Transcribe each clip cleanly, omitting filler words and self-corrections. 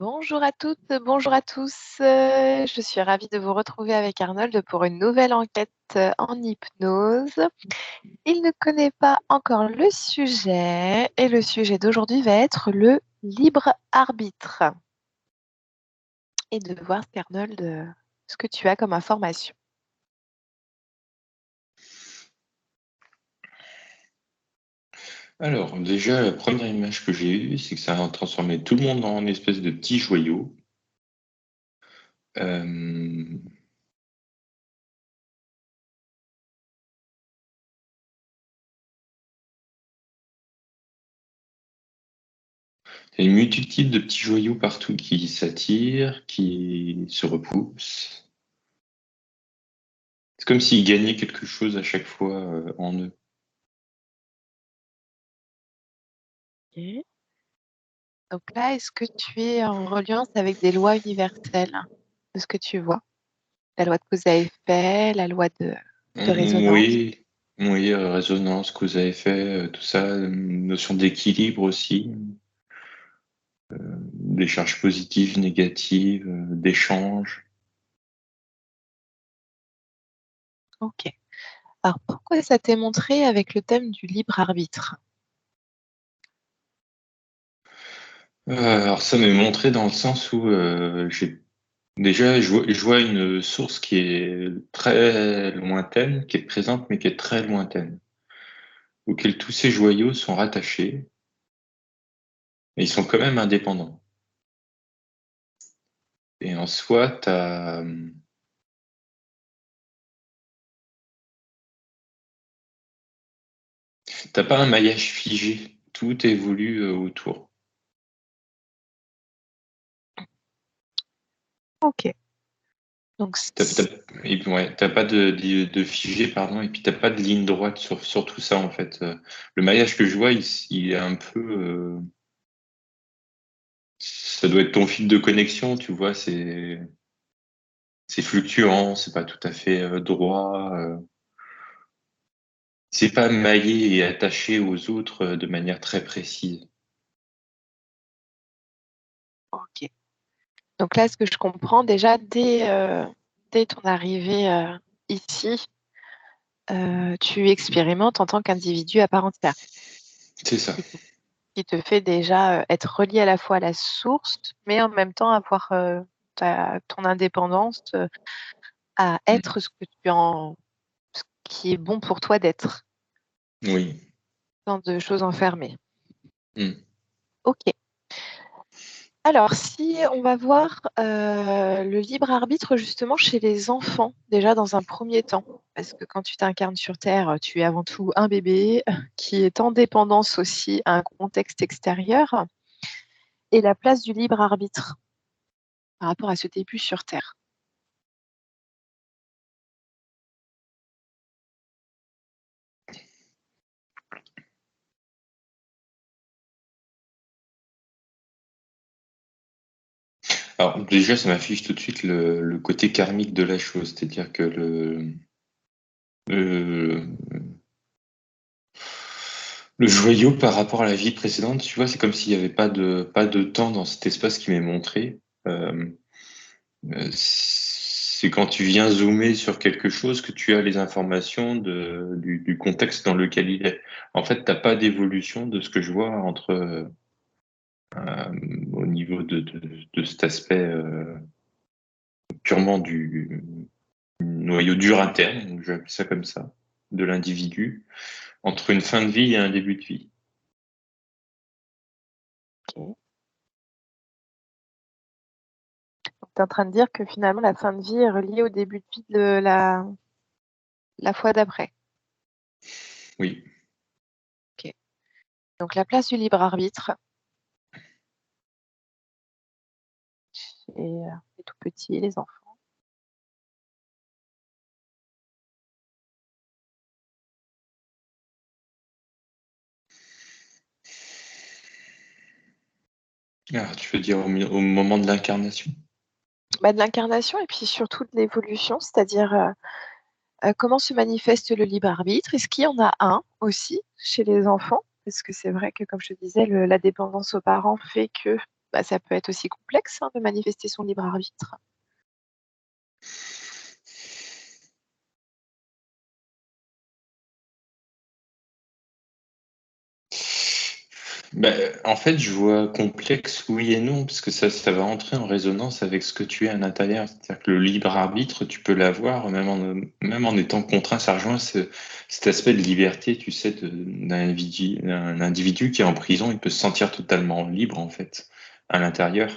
Bonjour à toutes, bonjour à tous. Je suis ravie de vous retrouver avec Arnold pour une nouvelle enquête en hypnose. Il ne connaît pas encore le sujet et le sujet d'aujourd'hui va être le libre arbitre. Et de voir Arnold, ce que tu as comme information. Alors, déjà, la première image que j'ai eue, c'est que ça a transformé tout le monde en espèce de petit joyau. Euh, Il y a une multitude de petits joyaux partout qui s'attirent, qui se repoussent. C'est comme s'ils gagnaient quelque chose à chaque fois en eux. Ok. Donc là, est-ce que tu es en reliance avec des lois universelles de ce que tu vois? La loi de cause à effet, la loi de résonance. Oui, oui, résonance, cause à effet, tout ça, notion d'équilibre aussi, des charges positives, négatives, d'échange. Ok. Alors pourquoi ça t'est montré avec le thème du libre arbitre? Alors ça m'est montré dans le sens où déjà je vois une source qui est très lointaine, qui est présente mais qui est très lointaine, auquel tous ces joyaux sont rattachés, mais ils sont quand même indépendants. Et en soi, t'as pas un maillage figé, tout évolue autour. Ok. Donc, T'as, t'as- et puis, ouais, t'as pas de figé, pardon, et puis t'as pas de ligne droite sur tout ça en fait. Le maillage que je vois, il est un peu ça doit être ton fil de connexion, tu vois, c'est fluctuant, c'est pas tout à fait droit, c'est pas maillé et attaché aux autres de manière très précise. ok. Donc là, ce que je comprends déjà, dès ton arrivée ici, tu expérimentes en tant qu'individu à part entière, C'est ça. qui te, qui te fait déjà être relié à la fois à la source, mais en même temps avoir ton indépendance à Mm. être ce qui est bon pour toi d'être, Oui. sans de choses enfermées. Mm. Ok. Alors, si on va voir le libre arbitre justement chez les enfants, déjà dans un premier temps, parce que quand tu t'incarnes sur Terre, tu es avant tout un bébé qui est en dépendance aussi à un contexte extérieur, et la place du libre arbitre par rapport à ce début sur Terre. Alors déjà, ça m'affiche tout de suite le côté karmique de la chose, c'est-à-dire que le, le joyau par rapport à la vie précédente, tu vois, c'est comme s'il n'y avait pas de temps dans cet espace qui m'est montré. Euh, c'est quand tu viens zoomer sur quelque chose que tu as les informations du contexte dans lequel il est. En fait, t'as pas d'évolution de ce que je vois au niveau de cet aspect purement du noyau dur interne, donc je vais appeler ça comme ça, de l'individu, entre une fin de vie et un début de vie. Ok. Donc, tu es en train de dire que finalement la fin de vie est reliée au début de vie de la fois d'après. Oui. Ok. Donc la place du libre arbitre chez les tout petits, les enfants. Ah, tu veux dire au moment de l'incarnation? Bah, de l'incarnation et puis surtout de l'évolution, c'est-à-dire comment se manifeste le libre arbitre? Est-ce qu'il y en a un aussi chez les enfants? Parce que c'est vrai que, comme je te disais, la dépendance aux parents fait que bah, ça peut être aussi complexe, hein, de manifester son libre arbitre. Ben, en fait, je vois complexe, oui et non, parce que ça va entrer en résonance avec ce que tu es à l'intérieur. C'est-à-dire que le libre arbitre, tu peux l'avoir même en étant contraint. Ça rejoint cet aspect de liberté, tu sais, d'un individu qui est en prison, il peut se sentir totalement libre, en fait, à l'intérieur.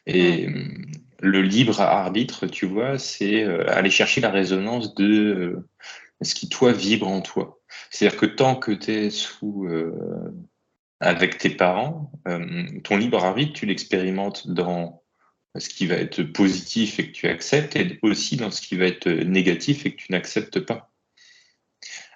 Mm. Et le libre arbitre, tu vois, c'est aller chercher la résonance de ce qui, toi, vibre en toi. C'est-à-dire que tant que tu es avec tes parents, ton libre arbitre, tu l'expérimentes dans ce qui va être positif et que tu acceptes, et aussi dans ce qui va être négatif et que tu n'acceptes pas.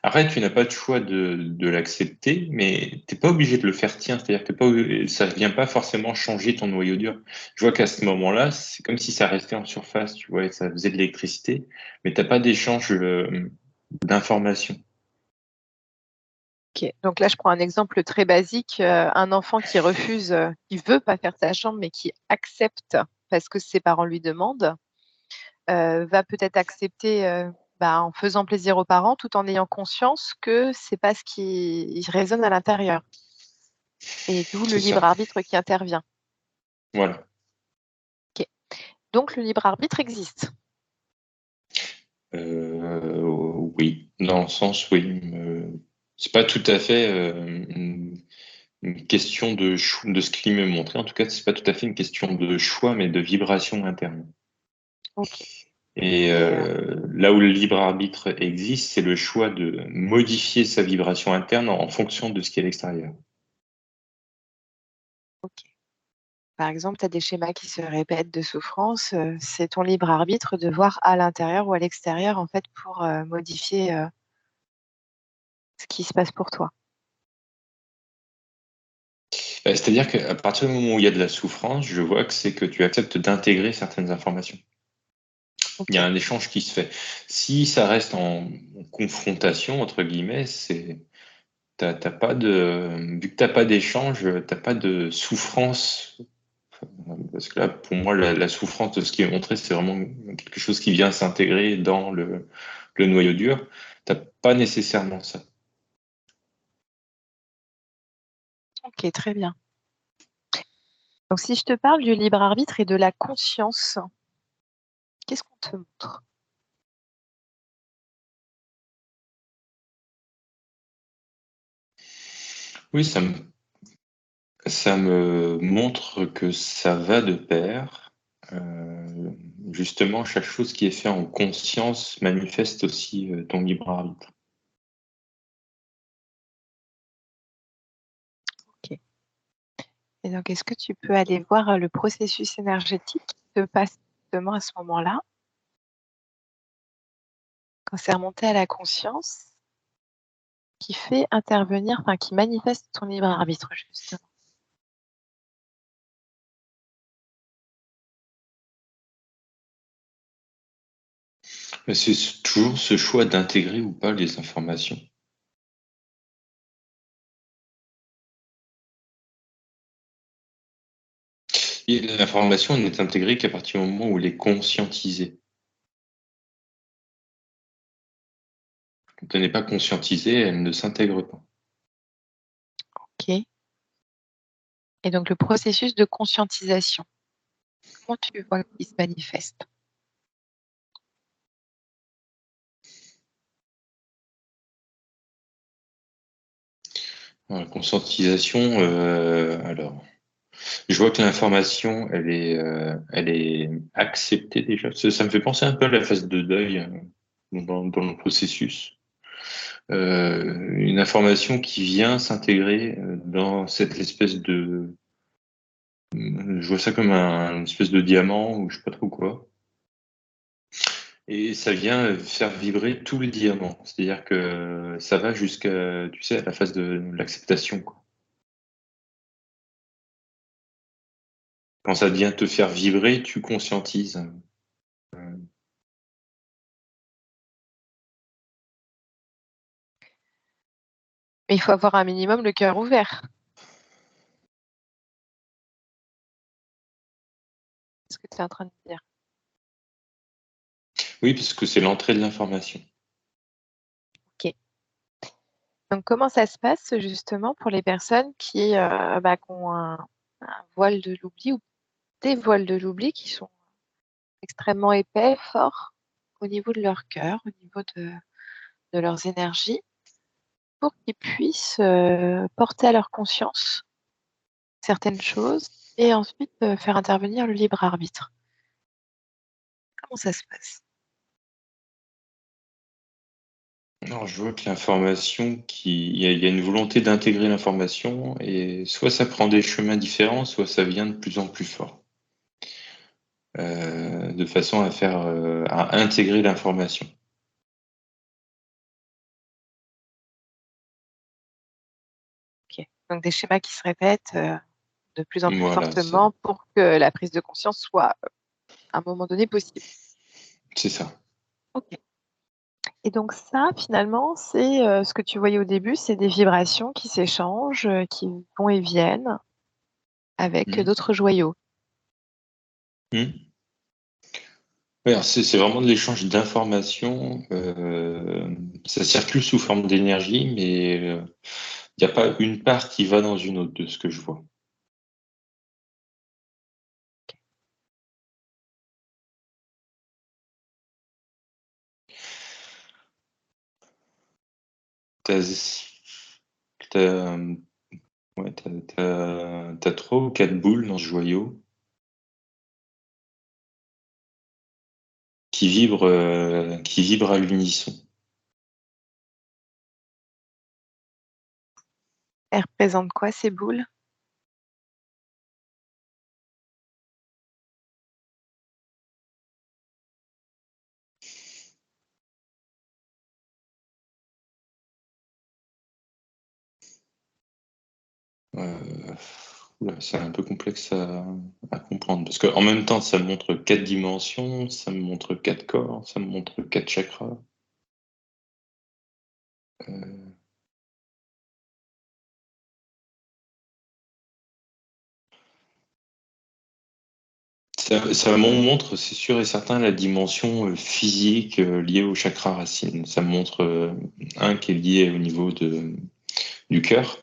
Après, tu n'as pas de choix de l'accepter, mais t'es pas obligé de le faire tien. C'est-à-dire que ça ne vient pas forcément changer ton noyau dur. Je vois qu'à ce moment-là, c'est comme si ça restait en surface, tu vois, et ça faisait de l'électricité, mais t'as pas d'échange d'informations. Ok. Donc là, je prends un exemple très basique. Un enfant qui refuse, qui veut pas faire sa chambre, mais qui accepte parce que ses parents lui demandent, va peut-être accepter bah, en faisant plaisir aux parents, tout en ayant conscience que c'est pas ce qui résonne à l'intérieur. Et d'où le C'est libre ça. arbitre qui intervient. Voilà. Ok. Donc le libre arbitre existe. Oui, dans le sens, oui. C'est pas tout à fait une question de ce qu'il m'est montré. En tout cas, c'est pas tout à fait une question de choix, mais de vibration interne. Ok. Et Et, là où le libre arbitre existe, c'est le choix de modifier sa vibration interne en fonction de ce qui est à l'extérieur. ok. Par exemple, tu as des schémas qui se répètent de souffrance. C'est ton libre arbitre de voir à l'intérieur ou à l'extérieur en fait pour modifier ce qui se passe pour toi. C'est-à-dire qu'à partir du moment où il y a de la souffrance, je vois que c'est que tu acceptes d'intégrer certaines informations. Il y Ok. a un échange qui se fait. Si ça reste en confrontation, entre guillemets, t'as pas vu que t'as pas d'échange, t'as pas de souffrance. Parce que là, pour moi, la souffrance de ce qui est montré, c'est vraiment quelque chose qui vient s'intégrer dans le noyau dur. T'as pas nécessairement ça. Ok, très bien. Donc si je te parle du libre arbitre et de la conscience, qu'est-ce qu'on te montre? Oui, ça me montre que ça va de pair. Justement, chaque chose qui est faite en conscience manifeste aussi ton libre arbitre. Ok. Et donc, est-ce que tu peux aller voir le processus énergétique qui se passe justement à ce moment-là, quand c'est remonté à la conscience, qui fait intervenir, enfin, qui manifeste ton libre arbitre, justement. Mais c'est toujours ce choix d'intégrer ou pas les informations. Et l'information elle n'est intégrée qu'à partir du moment où elle est conscientisée. Quand elle n'est pas conscientisée, elle ne s'intègre pas. Ok. Et donc, le processus de conscientisation, comment tu vois qu'il se manifeste? La conscientisation, alors, je vois que l'information, elle est acceptée déjà. Ça me fait penser un peu à la phase de deuil dans le processus. Une information qui vient s'intégrer dans cette espèce de, je vois ça comme une espèce de diamant ou je sais pas trop quoi. Et ça vient faire vibrer tout le diamant. C'est-à-dire que ça va jusqu'à, tu sais, à la phase de l'acceptation, quoi. Quand ça vient te faire vibrer, tu conscientises. Mais il faut avoir un minimum le cœur ouvert. que tu es en train de dire. Oui, parce que c'est l'entrée de l'information. OK. Donc comment ça se passe justement pour les personnes qui ont un voile de l'oubli ou des voiles de l'oubli qui sont extrêmement épais, forts au niveau de leur cœur, au niveau de leurs énergies, pour qu'ils puissent porter à leur conscience certaines choses et ensuite faire intervenir le libre arbitre. Comment ça se passe? Alors, je vois que l'information, il y a une volonté d'intégrer l'information et soit ça prend des chemins différents, soit ça vient de plus en plus fort. De façon à intégrer l'information. OK. Donc des schémas qui se répètent de plus en plus Voilà, fortement pour que la prise de conscience soit à un moment donné possible. c'est ça. OK. Et donc ça, finalement, c'est ce que tu voyais au début, c'est des vibrations qui s'échangent, qui vont et viennent avec Mmh. d'autres joyaux. Mmh. Ouais, alors c'est vraiment de l'échange d'informations, ça circule sous forme d'énergie, mais il y a pas une part qui va dans une autre, de ce que je vois. Tu as ouais, tu 3 ou 4 boules dans ce joyau qui vibrent à l'unisson. Elles représentent quoi ces boules? Heu, Oulah, c'est un peu complexe à comprendre parce qu'en même temps, ça me montre 4 dimensions, ça me montre 4 corps, ça me montre 4 chakras. Heu, ça montre, c'est sûr et certain, la dimension, physique, liée au chakra racine. Ça me montre, un qui est lié au niveau du cœur,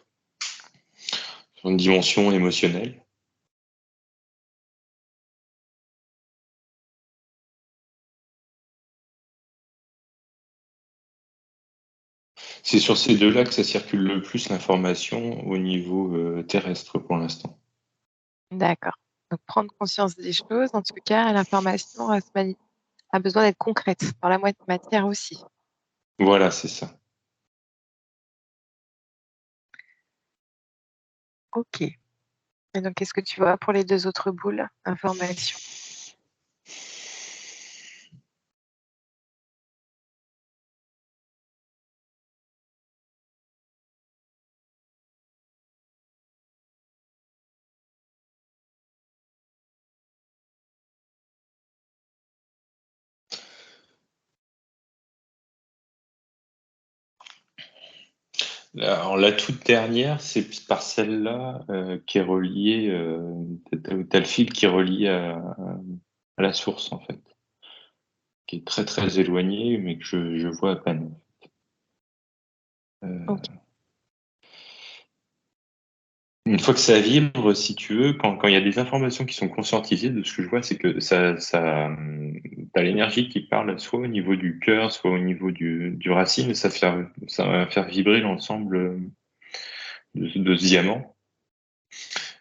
sur une dimension émotionnelle. C'est sur ces 2 là que ça circule le plus l'information au niveau, terrestre pour l'instant. D'accord. Donc prendre conscience des choses, en tout cas, l'information, a besoin d'être concrète dans la matière aussi. Voilà, c'est ça. OK. Et donc qu'est-ce que tu vois pour les 2 autres boules? Information. Alors la toute dernière, c'est par celle-là, qui est reliée, tu as le fil qui est relié à la source, en fait, qui est très, très éloigné, mais que je vois à peine. OK. Une fois que ça vibre, si tu veux, quand il y a des informations qui sont conscientisées, de ce que je vois, c'est que tu as l'énergie qui parle soit au niveau du cœur, soit au niveau du racine, et ça va faire vibrer l'ensemble, de ce diamant.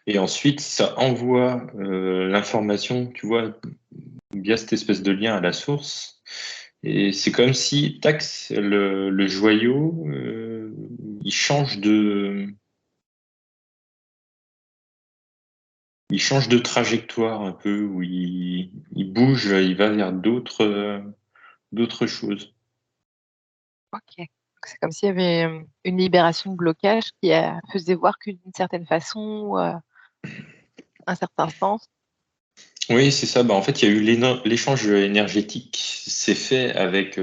Et ensuite, ça envoie, l'information, tu vois, via cette espèce de lien à la source. Et c'est comme si, tac, le joyau, il change de, il change de trajectoire un peu, où il bouge, il va vers d'autres choses. OK. Donc c'est comme s'il y avait, une libération de blocage qui, faisait voir qu'une certaine façon, un certain sens. Oui, c'est ça. Bah, en fait, il y a eu l'échange énergétique s'est fait avec,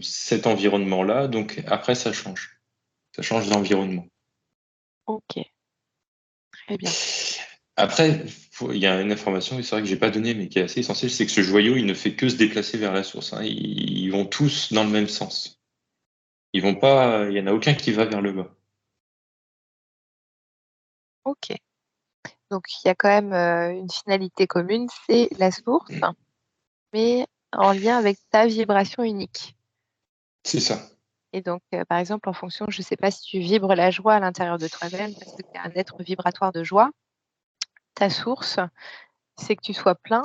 cet environnement-là, donc après ça change. Ça change d'environnement. OK, très bien. Après, il y a une information, c'est vrai que j'ai pas donnée, mais qui est assez essentielle, c'est que ce joyau, il ne fait que se déplacer vers la source, hein. Ils vont tous dans le même sens. Ils vont pas, il y en a aucun qui va vers le bas. OK. Donc il y a quand même, une finalité commune, c'est la source, mais en lien avec ta vibration unique. C'est ça. Et donc, par exemple, en fonction, je ne sais pas si tu vibres la joie à l'intérieur de toi-même parce que tu es un être vibratoire de joie. Ta source, c'est que tu sois plein,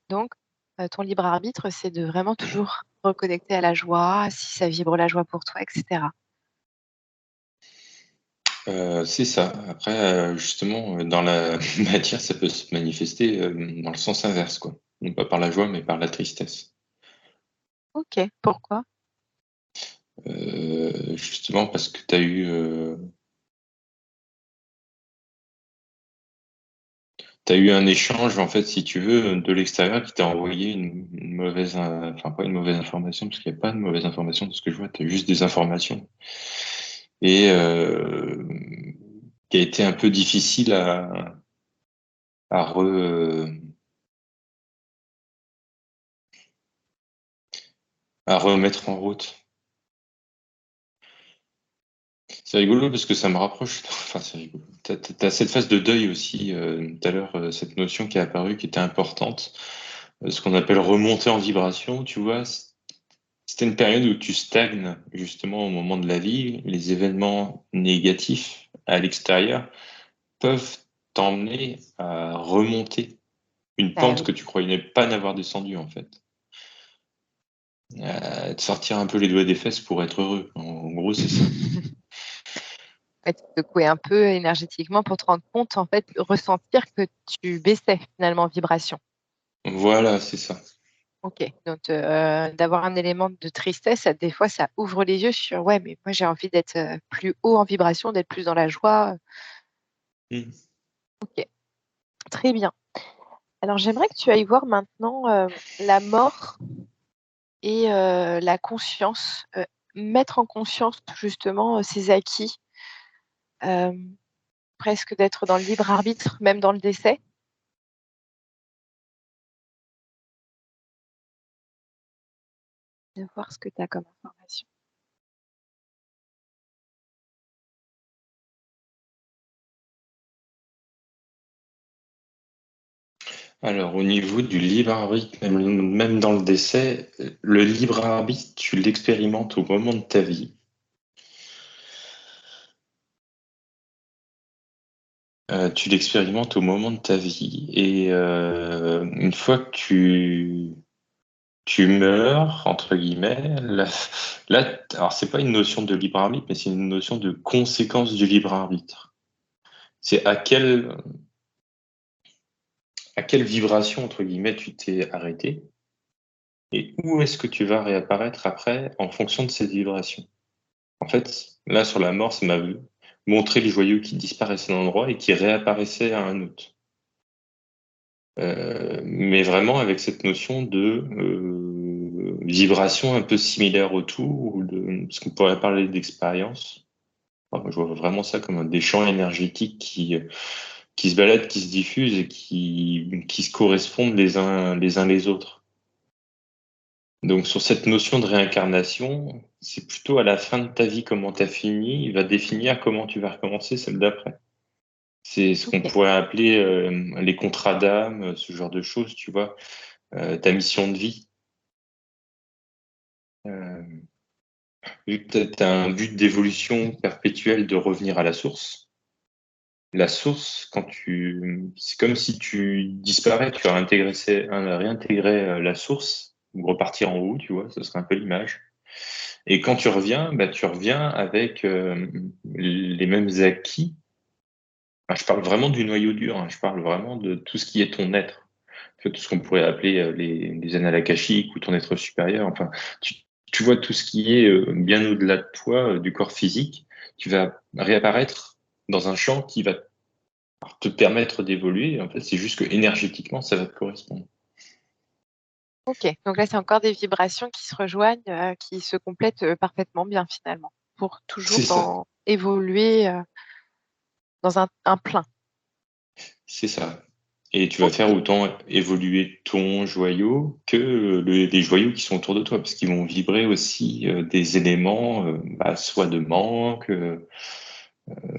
donc ton libre arbitre, c'est de vraiment toujours reconnecter à la joie, si ça vibre la joie pour toi, et cetera. C'est ça. Après, justement, dans la matière, ça peut se manifester dans le sens inverse, quoi. Non pas par la joie, mais par la tristesse. OK, pourquoi? Justement parce que tu as eu un échange, en fait, si tu veux, de l'extérieur qui t'a envoyé une mauvaise, enfin pas une mauvaise information, parce qu'il n'y a pas de mauvaise information de ce que je vois, tu as juste des informations. Et qui a été un peu difficile à, à remettre en route. C'est rigolo parce que ça me rapproche. Enfin, c'est rigolo. T'as cette phase de deuil aussi, tout à l'heure, cette notion qui est apparue, qui était importante, ce qu'on appelle remonter en vibration, tu vois. C'était une période où tu stagnes justement au moment de la vie. Les événements négatifs à l'extérieur peuvent t'emmener à remonter une Bah pente oui. que tu croyais pas n'avoir descendue en fait. Te sortir un peu les doigts des fesses pour être heureux. En gros, c'est ça. Ouais, te secouer un peu énergétiquement pour te rendre compte, en fait, ressentir que tu baissais finalement en vibration. Voilà, c'est ça. OK, donc d'avoir un élément de tristesse, ça des fois, ça ouvre les yeux sur: «Ouais, mais moi j'ai envie d'être, plus haut en vibration, d'être plus dans la joie». Mm. OK, très bien. Alors j'aimerais que tu ailles voir maintenant, la mort et la conscience, mettre en conscience justement, ces acquis, presque d'être dans le libre arbitre, même dans le décès. De voir ce que tu as comme information. Alors, au niveau du libre arbitre, même dans le décès, le libre arbitre, tu l'expérimentes au moment de ta vie. Tu l'expérimentes au moment de ta vie. Et une fois que tu meurs, entre guillemets, alors c'est pas une notion de libre arbitre, mais c'est une notion de conséquence du libre arbitre. C'est à quelle vibration, entre guillemets, tu t'es arrêté et où est-ce que tu vas réapparaître après en fonction de cette vibration. En fait, là, sur la mort, ça m'a montré le joyau qui disparaissait d'un endroit et qui réapparaissait à un autre. Mais vraiment avec cette notion de vibration un peu similaire au tout, ou de ce qu'on pourrait parler d'expérience. Enfin, moi, je vois vraiment ça comme des champs énergétiques qui se baladent, qui se diffusent et qui se correspondent les uns les autres. Donc sur cette notion de réincarnation, c'est plutôt à la fin de ta vie comment tu as fini, il va définir comment tu vas recommencer celle d'après. C'est ce qu'on OK. pourrait appeler les contrats d'âme, ce genre de choses, tu vois, ta mission de vie. Euh, Vu que tu as un but d'évolution perpétuelle de revenir à la source, la source, c'est comme si tu disparais, tu réintégrer la source, ou repartir en haut, tu vois, ce serait un peu l'image. Et quand tu reviens, bah, tu reviens avec les mêmes acquis. Enfin, je parle vraiment du noyau dur, hein. Je parle vraiment de tout ce qui est ton être. Tu vois, tout ce qu'on pourrait appeler les annales akashiques ou ton être supérieur. Enfin, tu, tu vois tout ce qui est bien au-delà de toi, du corps physique. Tu vas réapparaître dans un champ qui va te permettre d'évoluer. En fait, c'est juste que énergétiquement, ça va te correspondre. OK. Donc là, c'est encore des vibrations qui se rejoignent, qui se complètent, parfaitement bien finalement, pour C'est toujours ça. évoluer, dans un plein. C'est ça. Et tu vas Ok, faire autant évoluer ton joyau que les joyaux qui sont autour de toi, parce qu'ils vont vibrer aussi des éléments, soit de manque,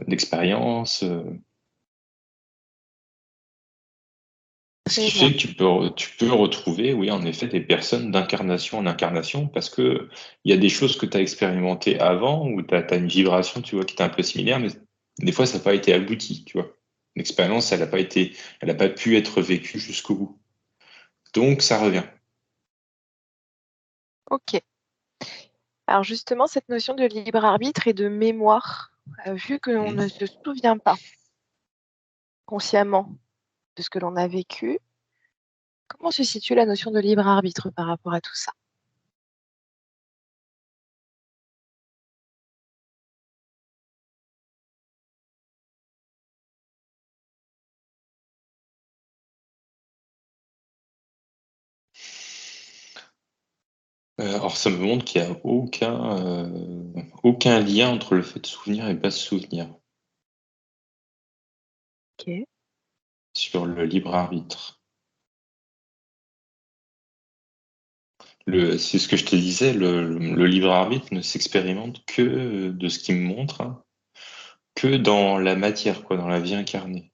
d'expérience. Ce très qui bien. fait que tu peux retrouver, oui, en effet, des personnes d'incarnation en incarnation, parce que il y a des choses que tu as expérimentées avant, où tu as une vibration, tu vois, qui est un peu similaire, mais des fois, ça n'a pas été abouti, tu vois. L'expérience, elle n'a pas pu être vécue jusqu'au bout. Donc, ça revient. Ok. Alors justement, cette notion de libre arbitre et de mémoire, vu que l'on ne Mhm. se souvient pas consciemment de ce que l'on a vécu, comment se situe la notion de libre arbitre par rapport à tout ça? Alors, ça me montre qu'il n'y a aucun lien entre le fait de souvenir et pas se souvenir Ok, sur le libre arbitre. C'est ce que je te disais, le libre arbitre ne s'expérimente que de ce qu'il me montre, hein, que dans la matière, quoi, dans la vie incarnée.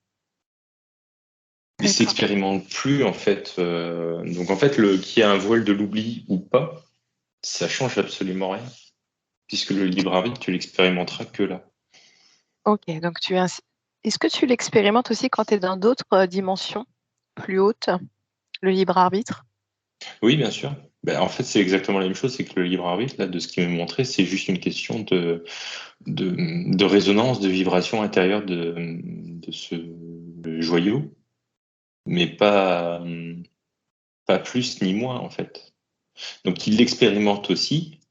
Il d'accord. s'expérimente plus, en fait. Donc, en fait, qu'il y ait un voile de l'oubli ou pas, ça change absolument rien, puisque le libre arbitre, tu l'expérimenteras que là. Ok, donc est-ce que tu l'expérimentes aussi quand tu es dans d'autres dimensions plus hautes, le libre arbitre? Oui, bien sûr. Ben, en fait, c'est exactement la même chose, c'est que le libre arbitre, là, de ce qu'il m'a montré, c'est juste une question de résonance, de vibration intérieure de ce joyau, mais pas plus ni moins, en fait. Donc, il l'expérimente aussi,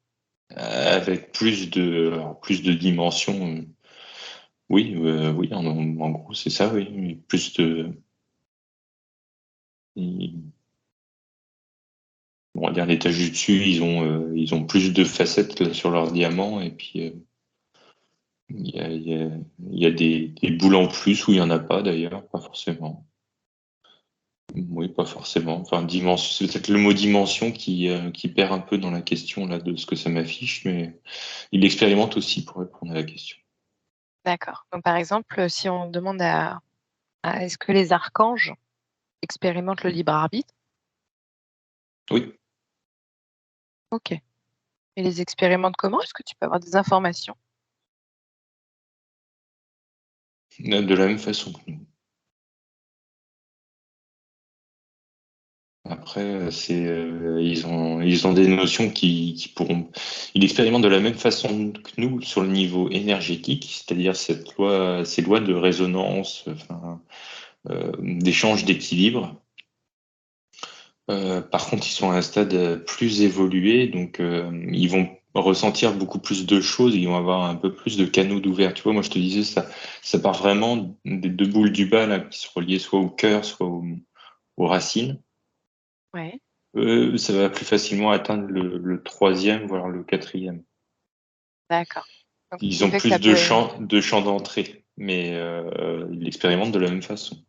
avec plus de dimensions. Oui, oui, en gros, c'est ça, oui. Plus de. On va dire l'étage du dessus, ils ont plus de facettes là, sur leur diamant, et puis il y a des boules en plus où il n'y en a pas d'ailleurs, pas forcément. Oui, pas forcément. Enfin, dimension, c'est peut-être le mot dimension qui perd un peu dans la question là de ce que ça m'affiche, mais il expérimente aussi pour répondre à la question. D'accord. Donc par exemple, si on demande à est-ce que les archanges expérimentent le libre arbitre? Oui, Ok. Et les expérimentent comment? Est-ce que tu peux avoir des informations? de la même façon que nous. Après, ils ont des notions qui pourront. Ils expérimentent de la même façon que nous sur le niveau énergétique, c'est-à-dire ces lois de résonance, enfin, d'échange, d'équilibre. Par contre, ils sont à un stade plus évolué, donc ils vont ressentir beaucoup plus de choses, ils vont avoir un peu plus de canaux d'ouverture. Tu vois, moi je te disais, ça part vraiment des deux boules du bas là, qui sont reliées soit au cœur, soit aux racines. Ouais. Ça va plus facilement atteindre le troisième, voire le quatrième. D'accord. Donc, ce Ils qui ont fait que ça plus peut. de champs d'entrée, mais ils l'expérimentent de la même façon.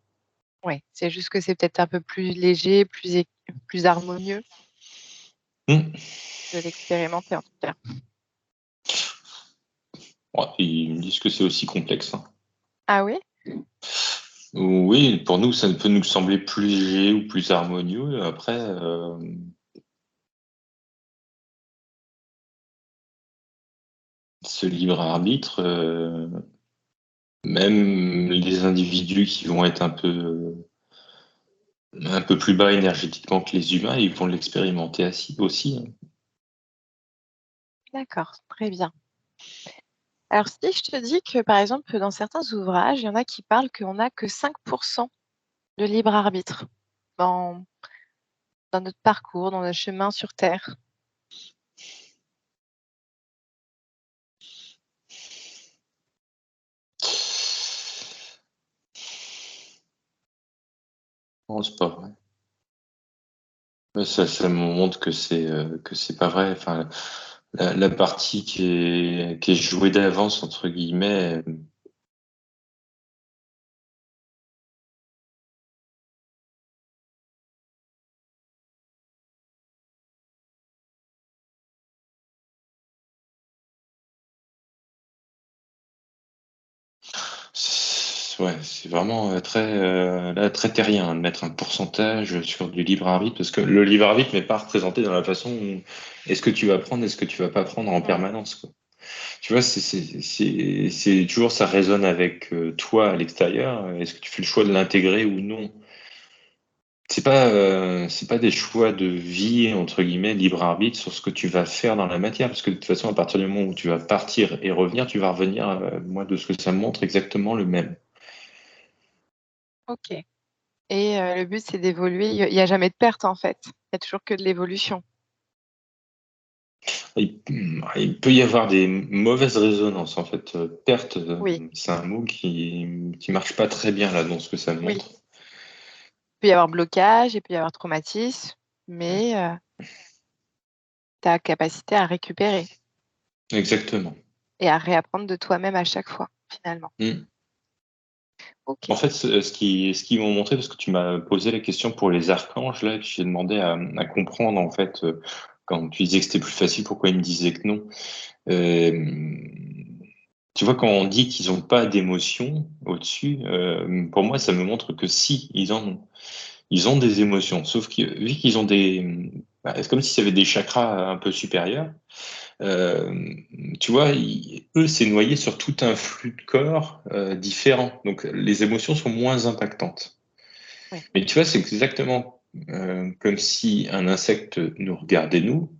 Oui, c'est juste que c'est peut-être un peu plus léger, plus harmonieux Hmm. de l'expérimenter en tout cas. Ouais, ils me disent que c'est aussi complexe, hein. Ah oui? Oui, pour nous, ça peut nous sembler plus léger ou plus harmonieux. Après, ce libre arbitre, même les individus qui vont être un peu plus bas énergétiquement que les humains, ils vont l'expérimenter aussi, hein. D'accord, très bien. Alors, si je te dis que, par exemple, dans certains ouvrages, il y en a qui parlent qu'on n'a que 5% de libre arbitre dans, dans notre parcours, dans notre chemin sur Terre. Non, c'est pas vrai. Ouais, ça me montre que c'est pas vrai. Enfin, la partie qui est jouée d'avance entre guillemets, ouais, c'est vraiment là, très terrien de mettre un pourcentage sur du libre arbitre, parce que le libre arbitre n'est pas représenté dans la façon où est-ce que tu vas prendre, est-ce que tu vas pas prendre en Mm. permanence, quoi. Tu vois, c'est toujours, ça résonne avec toi à l'extérieur. Est-ce que tu fais le choix de l'intégrer ou non? C'est pas des choix de vie, entre guillemets, libre arbitre sur ce que tu vas faire dans la matière, parce que de toute façon, à partir du moment où tu vas partir et revenir, tu vas revenir, moi, de ce que ça me montre, exactement le même. Ok. Et le but, c'est d'évoluer. Il n'y a jamais de perte, en fait. Il y a toujours que de l'évolution. Il peut y avoir des mauvaises résonances, en fait. Perte, Oui, c'est un mot qui marche pas très bien, là, dans ce que ça me oui. montre. Il peut y avoir blocage, il peut y avoir traumatisme, mais ta capacité à récupérer Exactement. et à réapprendre de toi-même à chaque fois, finalement. Mm. Ok. En fait, ce qu'ils m'ont montré, parce que tu m'as posé la question pour les archanges, là, et puis j'ai demandé à comprendre, en fait, quand tu disais que c'était plus facile, pourquoi ils me disaient que non. Euh, Tu vois, quand on dit qu'ils n'ont pas d'émotions au-dessus, pour moi, ça me montre que si, ils en ont. Ils ont des émotions, sauf que vu qu'ils ont c'est comme si ça avait des chakras un peu supérieurs. Euh, Tu vois, eux, c'est noyé sur tout un flux de corps différent. Donc, les émotions sont moins impactantes. Oui, Mais tu vois, c'est exactement comme si un insecte nous regardait, nous,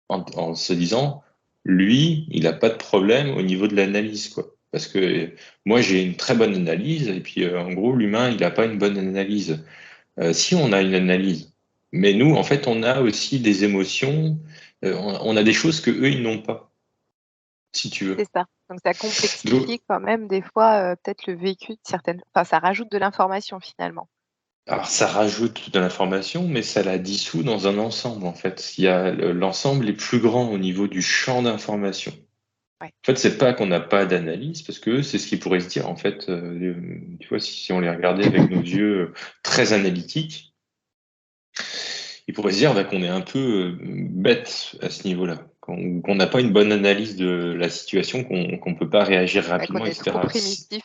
en se disant, lui, il n'a pas de problème au niveau de l'analyse, quoi. Parce que moi, j'ai une très bonne analyse, et puis en gros, l'humain, il n'a pas une bonne analyse. Si on a une analyse, mais nous, en fait, on a aussi des émotions, on a des choses que eux, ils n'ont pas, si tu c'est veux. ça. Donc, ça Donc, complexifie quand même des fois peut-être le vécu de certaines. Enfin, ça rajoute de l'information, finalement. alors, ça rajoute de l'information, mais ça la dissout dans un ensemble, en fait. Il y a l'ensemble est plus grand au niveau du champ d'information. Ouais. En fait, c'est pas qu'on n'a pas d'analyse, parce que eux, c'est ce qu'ils pourraient se dire, en fait. Tu vois, si on les regardait avec nos yeux très analytiques, ils pourraient se dire bah, qu'on est un peu bête à ce niveau-là, qu'on n'a pas une bonne analyse de la situation, qu'on peut pas réagir Ouais, qu'on rapidement, est trop etc. primitif.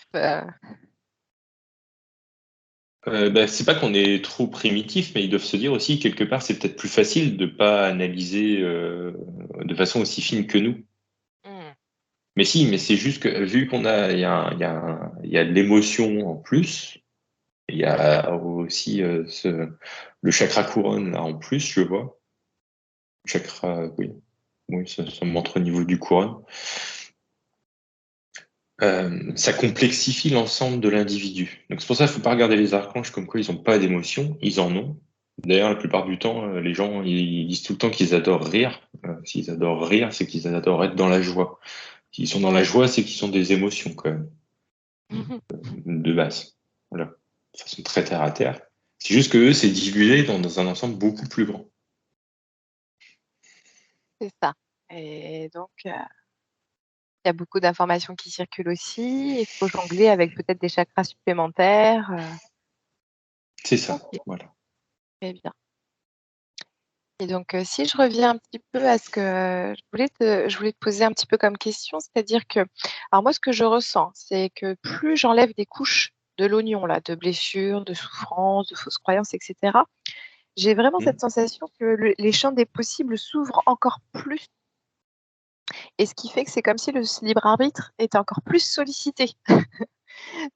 Bah, c'est pas qu'on est trop primitif, mais ils doivent se dire aussi, quelque part, c'est peut-être plus facile de pas analyser de façon aussi fine que nous. Hmm. Mais si, mais c'est juste que vu qu'on a, il y a de l'émotion en plus, il y a aussi le chakra couronne là en plus, je vois. Chakra, oui, oui, ça me montre au niveau du couronne. Ça complexifie l'ensemble de l'individu. Donc c'est pour ça qu'il ne faut pas regarder les archanges comme quoi ils n'ont pas d'émotion, ils en ont. D'ailleurs, la plupart du temps, les gens ils disent tout le temps qu'ils adorent rire. S'ils adorent rire, c'est qu'ils adorent être dans la joie. S'ils sont dans la joie, c'est qu'ils ont des émotions quand même, de base. Voilà, de façon très terre à terre. C'est juste que eux, c'est dilué dans un ensemble beaucoup plus grand. C'est ça. Et donc, il y a beaucoup d'informations qui circulent aussi. Il faut jongler avec peut-être des chakras supplémentaires. C'est ça, Ok, voilà. très bien. Et donc, si je reviens un petit peu à ce que je voulais te poser un petit peu comme question, c'est-à-dire que, alors moi, ce que je ressens, c'est que plus j'enlève des couches de l'oignon, là, de blessures, de souffrances, de fausses croyances, etc., j'ai vraiment Hmm. cette sensation que les champs des possibles s'ouvrent encore plus. Et ce qui fait que c'est comme si le libre arbitre était encore plus sollicité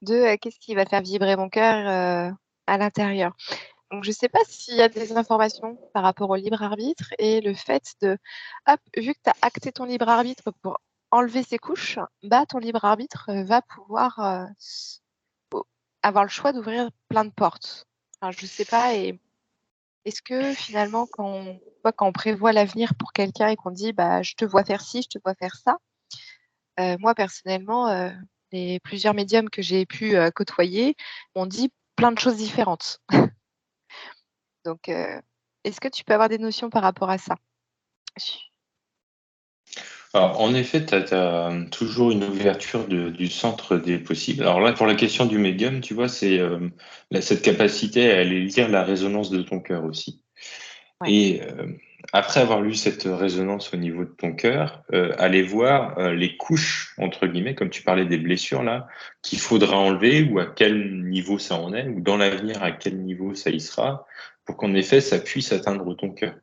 de qu'est-ce qui va faire vibrer mon cœur à l'intérieur. Donc, je ne sais pas s'il y a des informations par rapport au libre arbitre et le fait de, hop, vu que tu as acté ton libre arbitre pour enlever ces couches, bah, ton libre arbitre va pouvoir avoir le choix d'ouvrir plein de portes. Enfin, je ne sais pas. Et est-ce que finalement, quand on prévoit l'avenir pour quelqu'un et qu'on dit, bah, je te vois faire ci, je te vois faire ça, moi, personnellement, les plusieurs médiums que j'ai pu côtoyer m'ont dit plein de choses différentes. Donc, est-ce que tu peux avoir des notions par rapport à ça? Alors, en effet, tu as, toujours une ouverture du centre des possibles. Alors là, pour la question du médium, tu vois, c'est cette capacité à aller lire la résonance de ton cœur aussi. Ouais. Et après avoir lu cette résonance au niveau de ton cœur, aller voir les couches, entre guillemets, comme tu parlais des blessures là, qu'il faudra enlever ou à quel niveau ça en est, ou dans l'avenir à quel niveau ça y sera, pour qu'en effet ça puisse atteindre ton cœur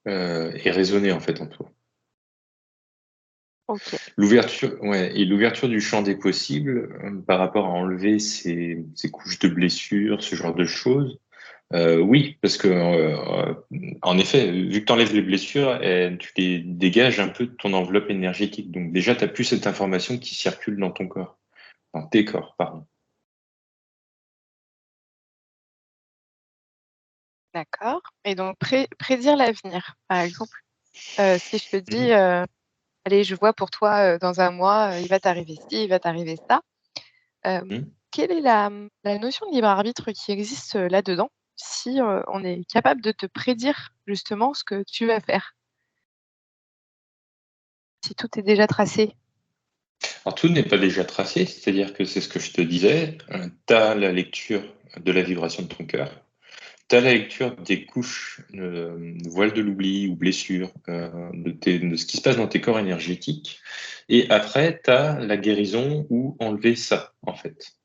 et résonner en fait en toi. Ok. L'ouverture, ouais, et l'ouverture du champ des possibles par rapport à enlever ces couches de blessures, ce genre de choses. Oui, parce que en effet, vu que tu enlèves les blessures, tu les dégages un peu de ton enveloppe énergétique. Donc déjà, tu n'as plus cette information qui circule dans ton corps, dans tes corps, pardon. D'accord. Et donc, prédire l'avenir, par exemple. Si je te dis, Mhm. allez, je vois pour toi, dans un mois, il va t'arriver ci, il va t'arriver ça. Mhm. Quelle est la notion de libre arbitre qui existe là-dedans, si on est capable de te prédire justement ce que tu vas faire, si tout est déjà tracé? Alors tout n'est pas déjà tracé, c'est-à-dire que c'est ce que je te disais, tu as la lecture de la vibration de ton cœur, tu as la lecture des couches, voile de l'oubli ou blessures, de ce qui se passe dans tes corps énergétiques, et après, tu as la guérison ou enlever ça, en fait.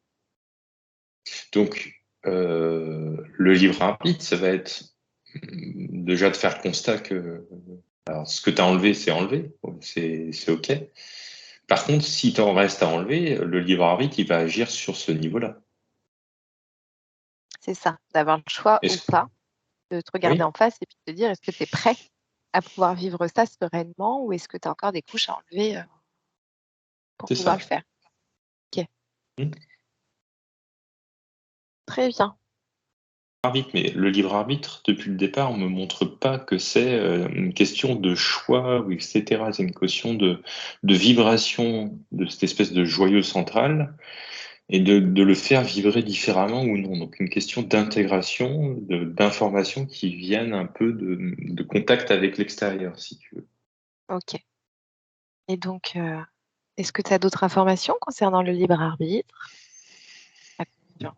Donc, le libre arbitre, ça va être déjà de faire constat que alors, ce que tu as enlevé, c'est enlevé, c'est OK. Par contre, si tu en restes à enlever, le libre arbitre, il va agir sur ce niveau-là. C'est ça, d'avoir le choix ou Est-ce- pas, de te regarder Oui, en face et puis de te dire: «Est-ce que tu es prêt à pouvoir vivre ça sereinement ou est-ce que tu as encore des couches à enlever, pour c'est pouvoir le ça. faire?» OK, Hmm. très bien. Arbitre, mais le libre arbitre, depuis le départ, on me montre pas que c'est une question de choix, ou etc. C'est une question de vibration de cette espèce de joyau central et de le faire vibrer différemment ou non. Donc une question d'intégration, d'informations qui viennent un peu de contact avec l'extérieur, si tu veux. OK. Et donc, est-ce que tu as d'autres informations concernant le libre arbitre? Bien.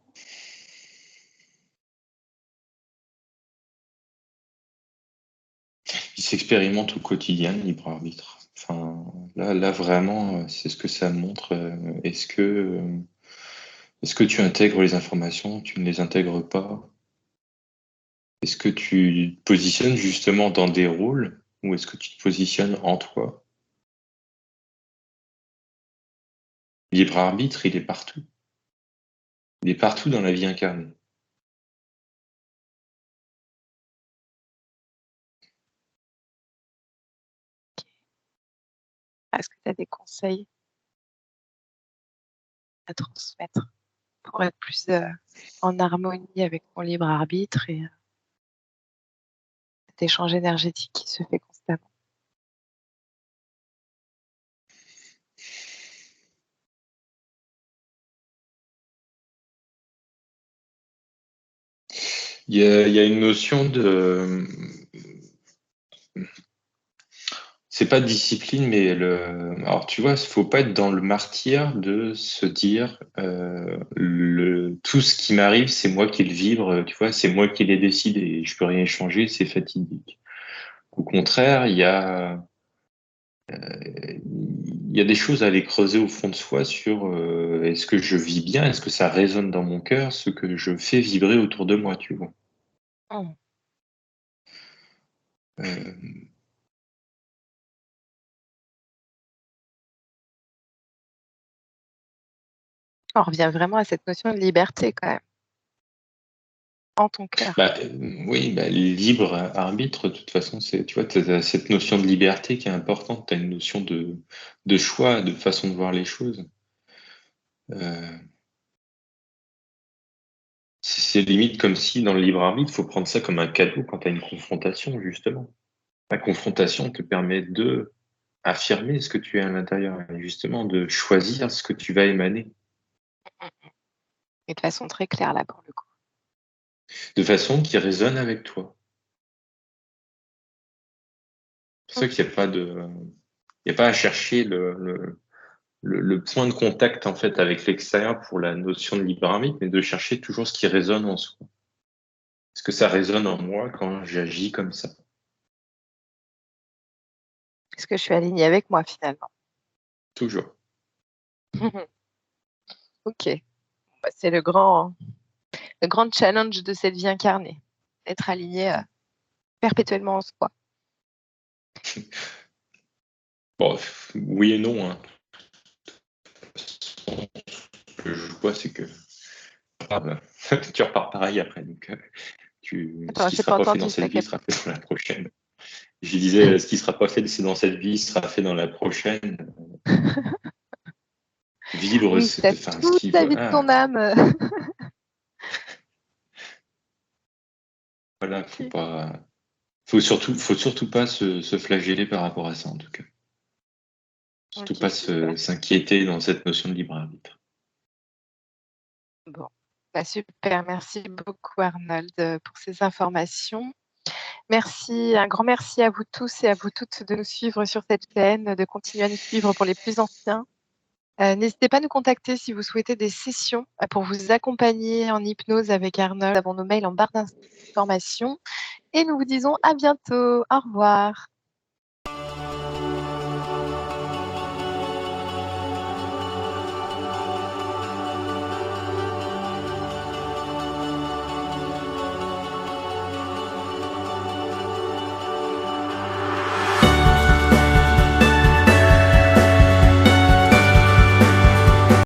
Il s'expérimente au quotidien, le libre arbitre. Enfin, là vraiment, c'est ce que ça montre. Est-ce que tu intègres les informations, tu ne les intègres pas? Est-ce que tu te positionnes justement dans des rôles ou est-ce que tu te positionnes en toi? Libre arbitre, il est partout. Il est partout dans la vie incarnée. Est-ce que tu as des conseils à transmettre pour être plus, en harmonie avec ton libre arbitre et cet échange énergétique qui se fait constamment? Il y a une notion de, c'est pas discipline, mais alors tu vois, il faut pas être dans le martyr de se dire tout ce qui m'arrive, c'est moi qui le vivre, tu vois, c'est moi qui l'ai décidé, je peux rien changer, c'est fatidique. Au contraire, il y a des choses à aller creuser au fond de soi sur est-ce que je vis bien, est-ce que ça résonne dans mon cœur, ce que je fais vibrer autour de moi, tu vois. Mmh. Euh, On revient vraiment à cette notion de liberté quand même, en ton cœur. oui, libre arbitre, de toute façon, tu vois, tu as cette notion de liberté qui est importante, tu as une notion de choix, de façon de voir les choses. Euh, c'est limite comme si dans le libre arbitre, il faut prendre ça comme un cadeau quand tu as une confrontation, justement. La confrontation te permet de affirmer ce que tu es à l'intérieur, et justement de choisir ce que tu vas émaner, Et de façon très claire là pour le coup. de façon qui résonne avec toi. C'est pour ça qu'il OK. n'y a pas il y a pas à chercher le point de contact en fait avec l'extérieur pour la notion de libre arbitre, mais de chercher toujours ce qui résonne en soi. Est-ce que ça résonne en moi quand j'agis comme ça? Est-ce que je suis alignée avec moi finalement? Toujours. OK. Bah, c'est le grand challenge de cette vie incarnée, être aligné, perpétuellement en soi. Bon, oui et non, hein. Ce que je vois, c'est que tu repars pareil après. Donc, ce Attends, qui j'ai sera pas pas fait dans entendu, cette ça vie capte. sera fait dans la prochaine. Je disais, ce qui sera pas fait dans cette vie sera fait dans la prochaine. Vivre, Oui, tu enfin, ce toute qui, la vie de voilà, ton âme. voilà, OK. faut surtout pas se flageller par rapport à ça, en tout cas. Surtout OK, pas super. s'inquiéter dans cette notion de libre arbitre. Bon, bah, super. Merci beaucoup Arnold, pour ces informations. Merci, un grand merci à vous tous et à vous toutes de nous suivre sur cette chaîne, de continuer à nous suivre pour les plus anciens. N'hésitez pas à nous contacter si vous souhaitez des sessions, pour vous accompagner en hypnose avec Arnold. Nous avons nos mails en barre d'informations et nous vous disons à bientôt. Au revoir.